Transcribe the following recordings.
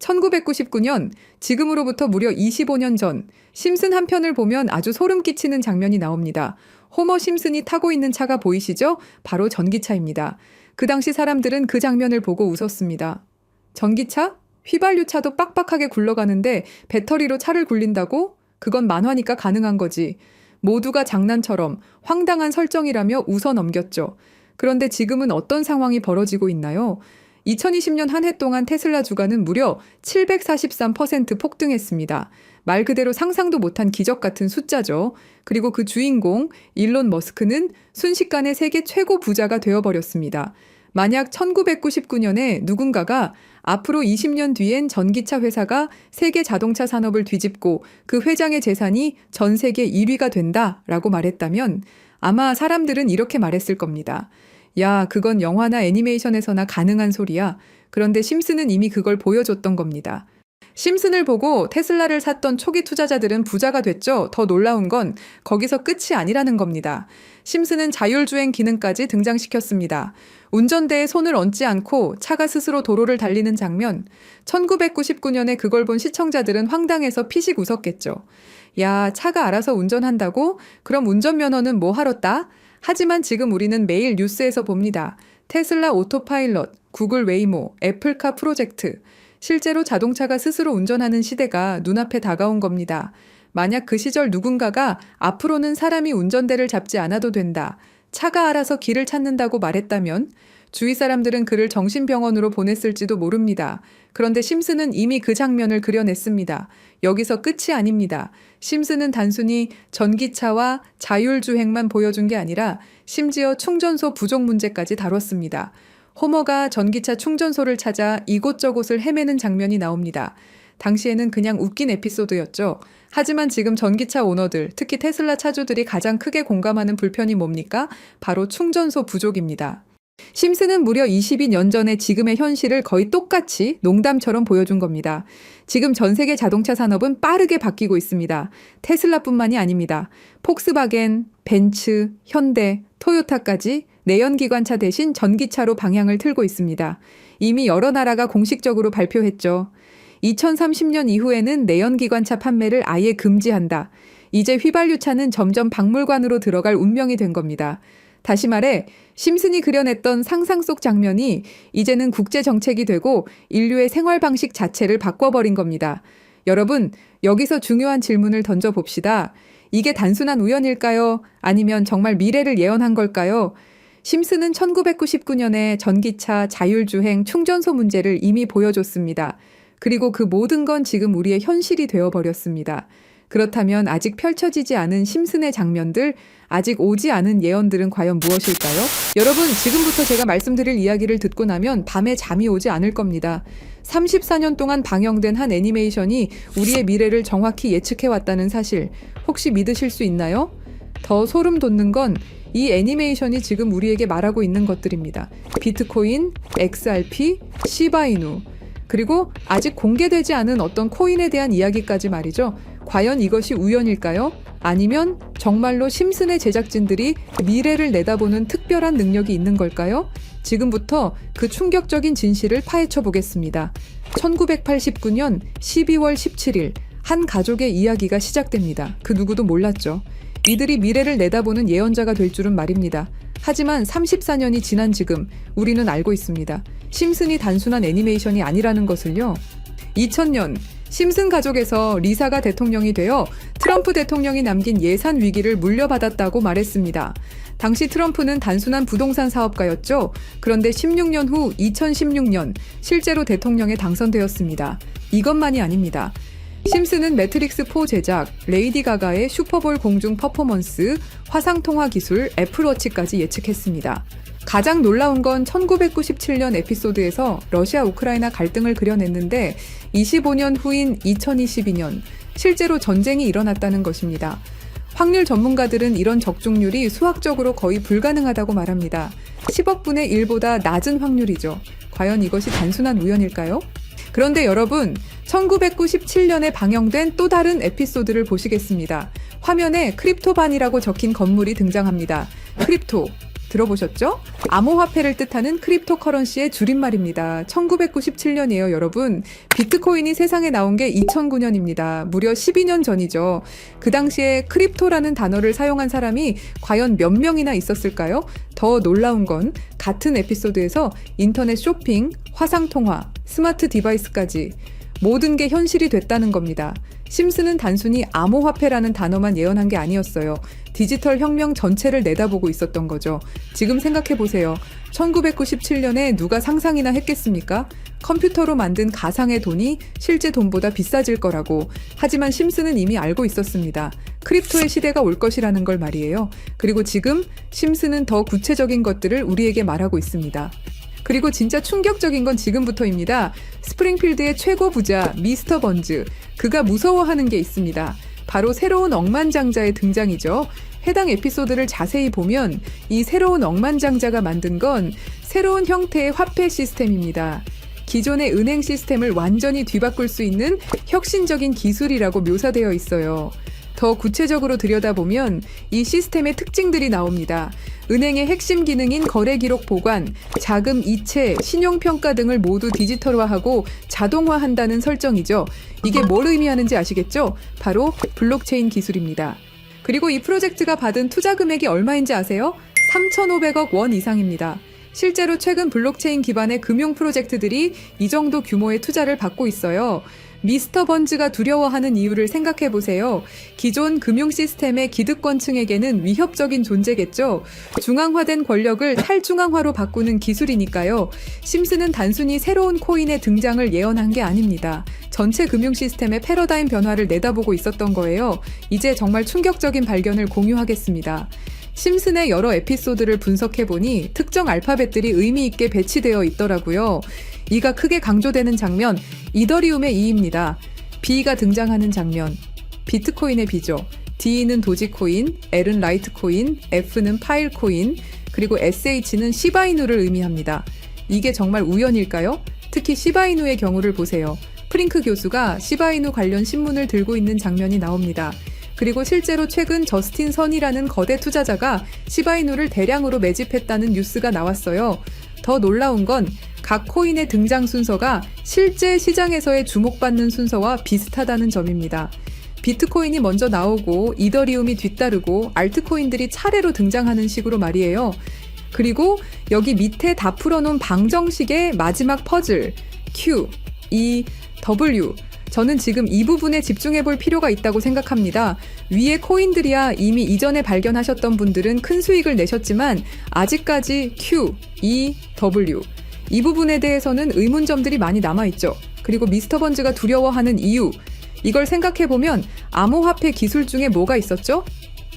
1999년, 지금으로부터 무려 25년 전, 심슨 한 편을 보면 아주 소름 끼치는 장면이 나옵니다. 호머 심슨이 타고 있는 차가 보이시죠? 바로 전기차입니다. 그 당시 사람들은 그 장면을 보고 웃었습니다. 전기차? 휘발유차도 빡빡하게 굴러가는데 배터리로 차를 굴린다고? 그건 만화니까 가능한 거지. 모두가 장난처럼 황당한 설정이라며 웃어 넘겼죠. 그런데 지금은 어떤 상황이 벌어지고 있나요? 2020년 한 해 동안 테슬라 주가는 무려 743% 폭등했습니다. 말 그대로 상상도 못한 기적 같은 숫자죠. 그리고 그 주인공 일론 머스크는 순식간에 세계 최고 부자가 되어버렸습니다. 만약 1999년에 누군가가 앞으로 20년 뒤엔 전기차 회사가 세계 자동차 산업을 뒤집고 그 회장의 재산이 전 세계 1위가 된다라고 말했다면 아마 사람들은 이렇게 말했을 겁니다. 야, 그건 영화나 애니메이션에서나 가능한 소리야. 그런데 심슨은 이미 그걸 보여줬던 겁니다. 심슨을 보고 테슬라를 샀던 초기 투자자들은 부자가 됐죠. 더 놀라운 건 거기서 끝이 아니라는 겁니다. 심슨은 자율주행 기능까지 등장시켰습니다. 운전대에 손을 얹지 않고 차가 스스로 도로를 달리는 장면. 1999년에 그걸 본 시청자들은 황당해서 피식 웃었겠죠. 야, 차가 알아서 운전한다고? 그럼 운전면허는 뭐 하러 따? 하지만 지금 우리는 매일 뉴스에서 봅니다. 테슬라 오토파일럿, 구글 웨이모, 애플카 프로젝트. 실제로 자동차가 스스로 운전하는 시대가 눈앞에 다가온 겁니다. 만약 그 시절 누군가가 앞으로는 사람이 운전대를 잡지 않아도 된다. 차가 알아서 길을 찾는다고 말했다면 주위 사람들은 그를 정신병원으로 보냈을지도 모릅니다. 그런데 심슨은 이미 그 장면을 그려냈습니다. 여기서 끝이 아닙니다. 심슨은 단순히 전기차와 자율주행만 보여준 게 아니라 심지어 충전소 부족 문제까지 다뤘습니다. 호머가 전기차 충전소를 찾아 이곳저곳을 헤매는 장면이 나옵니다. 당시에는 그냥 웃긴 에피소드였죠. 하지만 지금 전기차 오너들, 특히 테슬라 차주들이 가장 크게 공감하는 불편이 뭡니까? 바로 충전소 부족입니다. 심슨은 무려 22년 전에 지금의 현실을 거의 똑같이 농담처럼 보여준 겁니다. 지금 전 세계 자동차 산업은 빠르게 바뀌고 있습니다. 테슬라뿐만이 아닙니다. 폭스바겐, 벤츠, 현대, 토요타까지 내연기관차 대신 전기차로 방향을 틀고 있습니다. 이미 여러 나라가 공식적으로 발표했죠. 2030년 이후에는 내연기관차 판매를 아예 금지한다. 이제 휘발유차는 점점 박물관으로 들어갈 운명이 된 겁니다. 다시 말해 심슨이 그려냈던 상상 속 장면이 이제는 국제정책이 되고 인류의 생활 방식 자체를 바꿔버린 겁니다. 여러분, 여기서 중요한 질문을 던져봅시다. 이게 단순한 우연일까요? 아니면 정말 미래를 예언한 걸까요? 심슨은 1999년에 전기차, 자율주행, 충전소 문제를 이미 보여줬습니다. 그리고 그 모든 건 지금 우리의 현실이 되어버렸습니다. 그렇다면 아직 펼쳐지지 않은 심슨의 장면들, 아직 오지 않은 예언들은 과연 무엇일까요? 여러분, 지금부터 제가 말씀드릴 이야기를 듣고 나면 밤에 잠이 오지 않을 겁니다. 34년 동안 방영된 한 애니메이션이 우리의 미래를 정확히 예측해왔다는 사실, 혹시 믿으실 수 있나요? 더 소름 돋는 건 이 애니메이션이 지금 우리에게 말하고 있는 것들입니다. 비트코인, XRP, 시바이누, 그리고 아직 공개되지 않은 어떤 코인에 대한 이야기까지 말이죠. 과연 이것이 우연일까요? 아니면 정말로 심슨의 제작진들이 미래를 내다보는 특별한 능력이 있는 걸까요? 지금부터 그 충격적인 진실을 파헤쳐 보겠습니다. 1989년 12월 17일 한 가족의 이야기가 시작됩니다. 그 누구도 몰랐죠. 이들이 미래를 내다보는 예언자가 될 줄은 말입니다. 하지만 34년이 지난 지금 우리는 알고 있습니다. 심슨이 단순한 애니메이션이 아니라는 것을요. 2000년 심슨 가족에서 리사가 대통령이 되어 트럼프 대통령이 남긴 예산 위기를 물려받았다고 말했습니다. 당시 트럼프는 단순한 부동산 사업가였죠. 그런데 16년 후 2016년 실제로 대통령에 당선되었습니다. 이것만이 아닙니다. 심슨은 매트릭스4 제작, 레이디 가가의 슈퍼볼 공중 퍼포먼스, 화상통화 기술, 애플워치까지 예측했습니다. 가장 놀라운 건 1997년 에피소드에서 러시아 우크라이나 갈등을 그려냈는데 25년 후인 2022년 실제로 전쟁이 일어났다는 것입니다. 확률 전문가들은 이런 적중률이 수학적으로 거의 불가능하다고 말합니다. 10억 분의 1보다 낮은 확률이죠. 과연 이것이 단순한 우연일까요? 그런데 여러분, 1997년에 방영된 또 다른 에피소드를 보시겠습니다. 화면에 크립토반이라고 적힌 건물이 등장합니다. 크립토, 들어보셨죠? 암호화폐를 뜻하는 크립토커런시의 줄임말입니다. 1997년이에요, 여러분. 비트코인이 세상에 나온 게 2009년입니다. 무려 12년 전이죠. 그 당시에 크립토라는 단어를 사용한 사람이 과연 몇 명이나 있었을까요? 더 놀라운 건 같은 에피소드에서 인터넷 쇼핑, 화상통화, 스마트 디바이스까지 모든 게 현실이 됐다는 겁니다. 심슨은 단순히 암호화폐라는 단어만 예언한 게 아니었어요. 디지털 혁명 전체를 내다보고 있었던 거죠. 지금 생각해보세요. 1997년에 누가 상상이나 했겠습니까? 컴퓨터로 만든 가상의 돈이 실제 돈보다 비싸질 거라고. 하지만 심슨은 이미 알고 있었습니다. 크립토의 시대가 올 것이라는 걸 말이에요. 그리고 지금 심슨은 더 구체적인 것들을 우리에게 말하고 있습니다. 그리고 진짜 충격적인 건 지금부터입니다. 스프링필드의 최고 부자 미스터 번즈, 그가 무서워하는 게 있습니다. 바로 새로운 억만장자의 등장이죠. 해당 에피소드를 자세히 보면 이 새로운 억만장자가 만든 건 새로운 형태의 화폐 시스템입니다. 기존의 은행 시스템을 완전히 뒤바꿀 수 있는 혁신적인 기술이라고 묘사되어 있어요. 더 구체적으로 들여다보면 이 시스템의 특징들이 나옵니다. 은행의 핵심 기능인 거래 기록 보관, 자금 이체, 신용평가 등을 모두 디지털화하고 자동화한다는 설정이죠. 이게 뭘 의미하는지 아시겠죠? 바로 블록체인 기술입니다. 그리고 이 프로젝트가 받은 투자 금액이 얼마인지 아세요? 3,500억 원 이상입니다. 실제로 최근 블록체인 기반의 금융 프로젝트들이 이 정도 규모의 투자를 받고 있어요. 미스터 번즈가 두려워하는 이유를 생각해보세요. 기존 금융 시스템의 기득권층에게는 위협적인 존재겠죠. 중앙화된 권력을 탈중앙화로 바꾸는 기술이니까요. 심슨은 단순히 새로운 코인의 등장을 예언한 게 아닙니다. 전체 금융 시스템의 패러다임 변화를 내다보고 있었던 거예요. 이제 정말 충격적인 발견을 공유하겠습니다. 심슨의 여러 에피소드를 분석해보니 특정 알파벳들이 의미 있게 배치되어 있더라고요. 이가 크게 강조되는 장면, 이더리움의 E입니다. B가 등장하는 장면, 비트코인의 B죠. D는 도지코인, L은 라이트코인, F는 파일코인, 그리고 SH는 시바이누를 의미합니다. 이게 정말 우연일까요? 특히 시바이누의 경우를 보세요. 프링크 교수가 시바이누 관련 신문을 들고 있는 장면이 나옵니다. 그리고 실제로 최근 저스틴 선이라는 거대 투자자가 시바이누를 대량으로 매집했다는 뉴스가 나왔어요. 더 놀라운 건 각 코인의 등장 순서가 실제 시장에서의 주목받는 순서와 비슷하다는 점입니다. 비트코인이 먼저 나오고 이더리움이 뒤따르고 알트코인들이 차례로 등장하는 식으로 말이에요. 그리고 여기 밑에 다 풀어놓은 방정식의 마지막 퍼즐 Q, E, W, 저는 지금 이 부분에 집중해 볼 필요가 있다고 생각합니다. 위에 코인들이야 이미 이전에 발견하셨던 분들은 큰 수익을 내셨지만 아직까지 Q, E, W 이 부분에 대해서는 의문점들이 많이 남아있죠. 그리고 미스터 번즈가 두려워하는 이유, 이걸 생각해보면 암호화폐 기술 중에 뭐가 있었죠?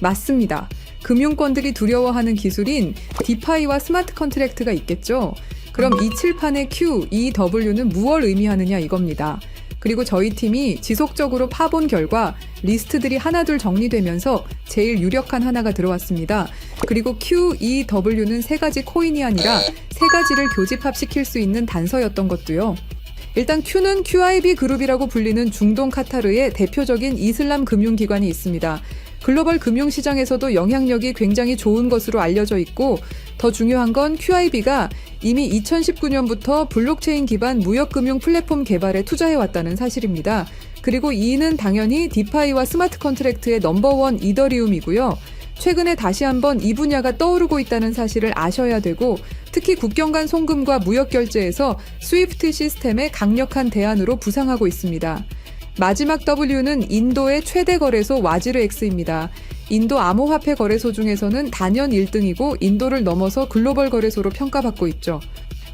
맞습니다. 금융권들이 두려워하는 기술인 디파이와 스마트 컨트랙트가 있겠죠. 그럼 이 칠판의 Q, E, W는 무엇을 의미하느냐 이겁니다. 그리고 저희 팀이 지속적으로 파본 결과 리스트들이 하나둘 정리되면서 제일 유력한 하나가 들어왔습니다. 그리고 Q, E, W는 세 가지 코인이 아니라 세 가지를 교집합시킬 수 있는 단서였던 것도요. 일단 Q는 QIB 그룹이라고 불리는 중동 카타르의 대표적인 이슬람 금융기관이 있습니다. 글로벌 금융시장에서도 영향력이 굉장히 좋은 것으로 알려져 있고 더 중요한 건 QIB가 이미 2019년부터 블록체인 기반 무역금융 플랫폼 개발에 투자해왔다는 사실입니다. 그리고 E는 당연히 디파이와 스마트 컨트랙트의 넘버원 이더리움이고요. 최근에 다시 한번 이 분야가 떠오르고 있다는 사실을 아셔야 되고 특히 국경 간 송금과 무역 결제에서 스위프트 시스템의 강력한 대안으로 부상하고 있습니다. 마지막 W는 인도의 최대 거래소 와지르X입니다. 인도 암호화폐 거래소 중에서는 단연 1등이고 인도를 넘어서 글로벌 거래소로 평가받고 있죠.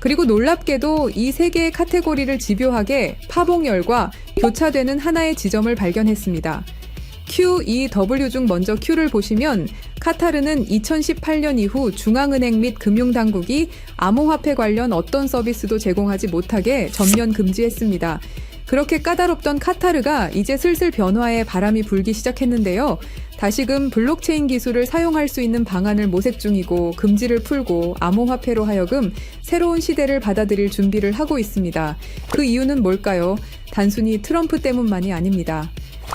그리고 놀랍게도 이 세 개의 카테고리를 집요하게 파봉열과 교차되는 하나의 지점을 발견했습니다. Q, E, W 중 먼저 Q를 보시면 카타르는 2018년 이후 중앙은행 및 금융당국이 암호화폐 관련 어떤 서비스도 제공하지 못하게 전면 금지했습니다. 그렇게 까다롭던 카타르가 이제 슬슬 변화의 바람이 불기 시작했는데요. 다시금 블록체인 기술을 사용할 수 있는 방안을 모색 중이고 금지를 풀고 암호화폐로 하여금 새로운 시대를 받아들일 준비를 하고 있습니다. 그 이유는 뭘까요? 단순히 트럼프 때문만이 아닙니다.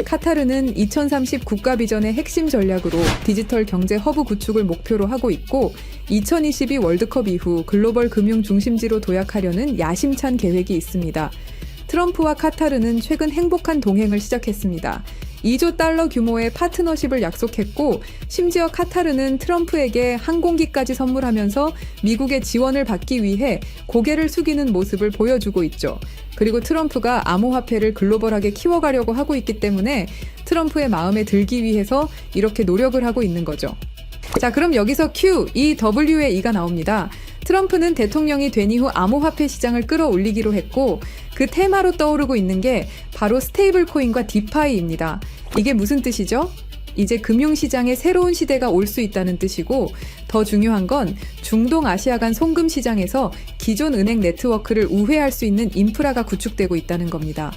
카타르는 2030 국가 비전의 핵심 전략으로 디지털 경제 허브 구축을 목표로 하고 있고 2022 월드컵 이후 글로벌 금융 중심지로 도약하려는 야심찬 계획이 있습니다. 트럼프와 카타르는 최근 행복한 동행을 시작했습니다. 2조 달러 규모의 파트너십을 약속했고 심지어 카타르는 트럼프에게 항공기까지 선물하면서 미국의 지원을 받기 위해 고개를 숙이는 모습을 보여주고 있죠. 그리고 트럼프가 암호화폐를 글로벌하게 키워가려고 하고 있기 때문에 트럼프의 마음에 들기 위해서 이렇게 노력을 하고 있는 거죠. 자, 그럼 여기서 Q, E, W의 E가 나옵니다. 트럼프는 대통령이 된 이후 암호화폐 시장을 끌어올리기로 했고 그 테마로 떠오르고 있는 게 바로 스테이블 코인과 디파이입니다. 이게 무슨 뜻이죠? 이제 금융시장에 새로운 시대가 올 수 있다는 뜻이고 더 중요한 건 중동 아시아 간 송금 시장에서 기존 은행 네트워크를 우회할 수 있는 인프라가 구축되고 있다는 겁니다.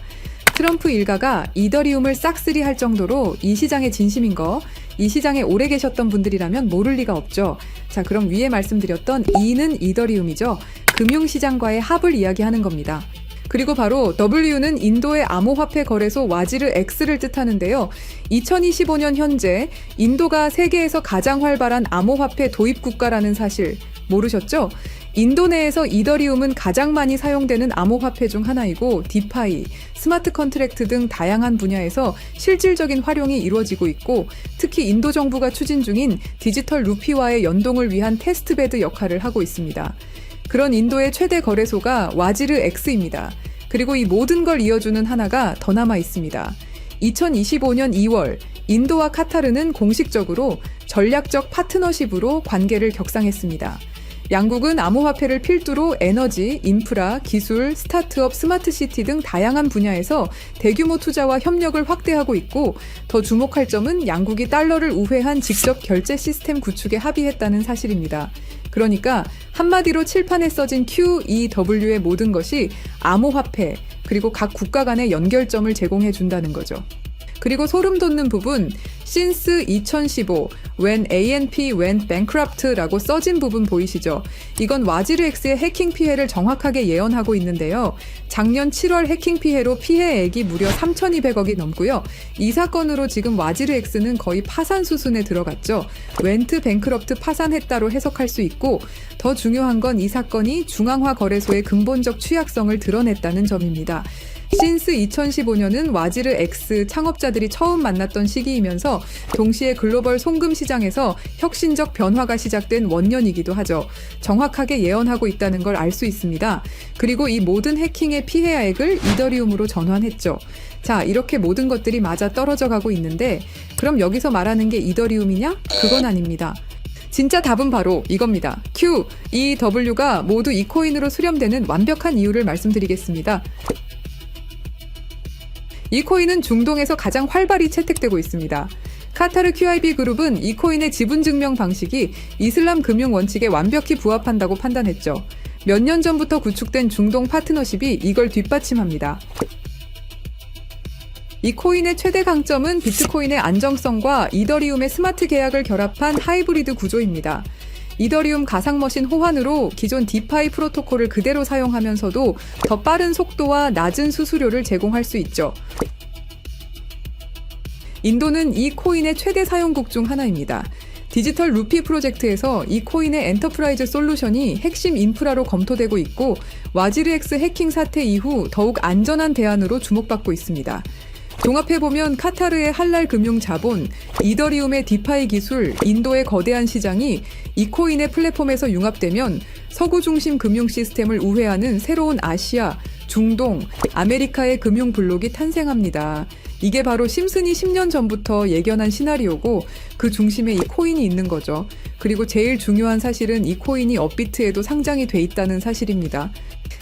트럼프 일가가 이더리움을 싹쓸이 할 정도로 이 시장에 진심인 거, 이 시장에 오래 계셨던 분들이라면 모를 리가 없죠. 자, 그럼 위에 말씀드렸던 E는 이더리움이죠. 금융시장과의 합을 이야기하는 겁니다. 그리고 바로 W는 인도의 암호화폐 거래소 와지르 X를 뜻하는데요. 2025년 현재 인도가 세계에서 가장 활발한 암호화폐 도입 국가라는 사실 모르셨죠? 인도 내에서 이더리움은 가장 많이 사용되는 암호화폐 중 하나이고 디파이, 스마트 컨트랙트 등 다양한 분야에서 실질적인 활용이 이루어지고 있고 특히 인도 정부가 추진 중인 디지털 루피와의 연동을 위한 테스트베드 역할을 하고 있습니다. 그런 인도의 최대 거래소가 와지르 X입니다. 그리고 이 모든 걸 이어주는 하나가 더 남아 있습니다. 2025년 2월 인도와 카타르는 공식적으로 전략적 파트너십으로 관계를 격상했습니다. 양국은 암호화폐를 필두로 에너지, 인프라, 기술, 스타트업, 스마트시티 등 다양한 분야에서 대규모 투자와 협력을 확대하고 있고 더 주목할 점은 양국이 달러를 우회한 직접 결제 시스템 구축에 합의했다는 사실입니다. 그러니까 한마디로 칠판에 써진 QEW의 모든 것이 암호화폐 그리고 각 국가 간의 연결점을 제공해 준다는 거죠. 그리고 소름 돋는 부분, since 2015, when ANP went bankrupt라고 써진 부분 보이시죠? 이건 와지르 X의 해킹 피해를 정확하게 예언하고 있는데요. 작년 7월 해킹 피해로 피해액이 무려 3,200억이 넘고요. 이 사건으로 지금 와지르 X는 거의 파산 수순에 들어갔죠. went bankrupt 파산했다로 해석할 수 있고 더 중요한 건 이 사건이 중앙화 거래소의 근본적 취약성을 드러냈다는 점입니다. since 2015년은 와지르 X 창업자들이 처음 만났던 시기이면서 동시에 글로벌 송금 시장에서 혁신적 변화가 시작된 원년이기도 하죠. 정확하게 예언하고 있다는 걸 알 수 있습니다. 그리고 이 모든 해킹의 피해액을 이더리움으로 전환했죠. 자, 이렇게 모든 것들이 맞아 떨어져 가고 있는데 그럼 여기서 말하는 게 이더리움이냐? 그건 아닙니다. 진짜 답은 바로 이겁니다. Q, E, W가 모두 이 코인으로 수렴되는 완벽한 이유를 말씀드리겠습니다. 이 코인은 중동에서 가장 활발히 채택되고 있습니다. 카타르 QIB 그룹은 이 코인의 지분 증명 방식이 이슬람 금융 원칙에 완벽히 부합한다고 판단했죠. 몇 년 전부터 구축된 중동 파트너십이 이걸 뒷받침합니다. 이 코인의 최대 강점은 비트코인의 안정성과 이더리움의 스마트 계약을 결합한 하이브리드 구조입니다. 이더리움 가상머신 호환으로 기존 디파이 프로토콜을 그대로 사용하면서도 더 빠른 속도와 낮은 수수료를 제공할 수 있죠. 인도는 이 코인의 최대 사용국 중 하나입니다. 디지털 루피 프로젝트에서 이 코인의 엔터프라이즈 솔루션이 핵심 인프라로 검토되고 있고 와지르 X 해킹 사태 이후 더욱 안전한 대안으로 주목받고 있습니다. 종합해보면 카타르의 할랄 금융 자본, 이더리움의 디파이 기술, 인도의 거대한 시장이 이 코인의 플랫폼에서 융합되면 서구 중심 금융 시스템을 우회하는 새로운 아시아, 중동, 아메리카의 금융 블록이 탄생합니다. 이게 바로 심슨이 10년 전부터 예견한 시나리오고 그 중심에 이 코인이 있는 거죠. 그리고 제일 중요한 사실은 이 코인이 업비트에도 상장이 돼 있다는 사실입니다.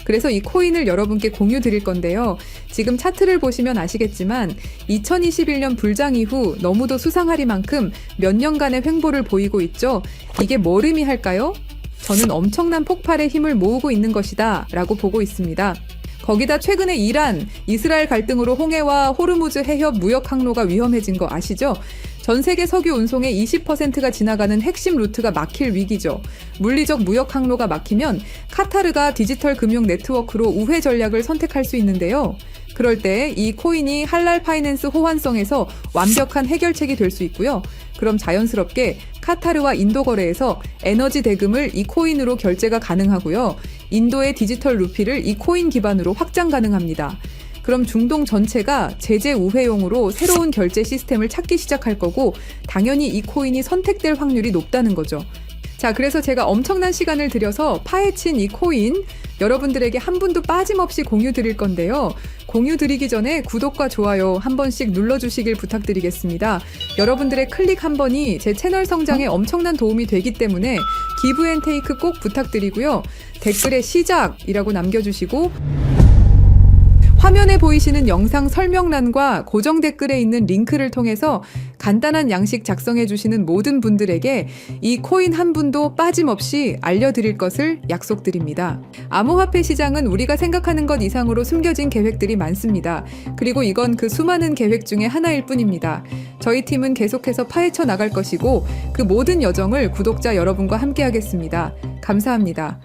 그래서 이 코인을 여러분께 공유 드릴 건데요. 지금 차트를 보시면 아시겠지만 2021년 불장 이후 너무도 수상하리만큼 몇 년간의 횡보를 보이고 있죠. 이게 뭘 의미할까요? 저는 엄청난 폭발의 힘을 모으고 있는 것이다 라고 보고 있습니다. 거기다 최근에 이란, 이스라엘 갈등으로 홍해와 호르무즈 해협 무역 항로가 위험해진 거 아시죠? 전 세계 석유 운송의 20%가 지나가는 핵심 루트가 막힐 위기죠. 물리적 무역 항로가 막히면 카타르가 디지털 금융 네트워크로 우회 전략을 선택할 수 있는데요. 그럴 때 이 코인이 할랄 파이낸스 호환성에서 완벽한 해결책이 될 수 있고요. 그럼 자연스럽게 카타르와 인도 거래에서 에너지 대금을 이 코인으로 결제가 가능하고요. 인도의 디지털 루피를 이 코인 기반으로 확장 가능합니다. 그럼 중동 전체가 제재 우회용으로 새로운 결제 시스템을 찾기 시작할 거고 당연히 이 코인이 선택될 확률이 높다는 거죠. 자, 그래서 제가 엄청난 시간을 들여서 파헤친 이 코인 여러분들에게 한 분도 빠짐없이 공유 드릴 건데요. 공유 드리기 전에 구독과 좋아요 한 번씩 눌러주시길 부탁드리겠습니다. 여러분들의 클릭 한 번이 제 채널 성장에 엄청난 도움이 되기 때문에 기브앤테이크 꼭 부탁드리고요. 댓글에 시작이라고 남겨주시고 화면에 보이시는 영상 설명란과 고정 댓글에 있는 링크를 통해서 간단한 양식 작성해 주시는 모든 분들에게 이 코인 한 분도 빠짐없이 알려드릴 것을 약속드립니다. 암호화폐 시장은 우리가 생각하는 것 이상으로 숨겨진 계획들이 많습니다. 그리고 이건 그 수많은 계획 중에 하나일 뿐입니다. 저희 팀은 계속해서 파헤쳐 나갈 것이고 그 모든 여정을 구독자 여러분과 함께 하겠습니다. 감사합니다.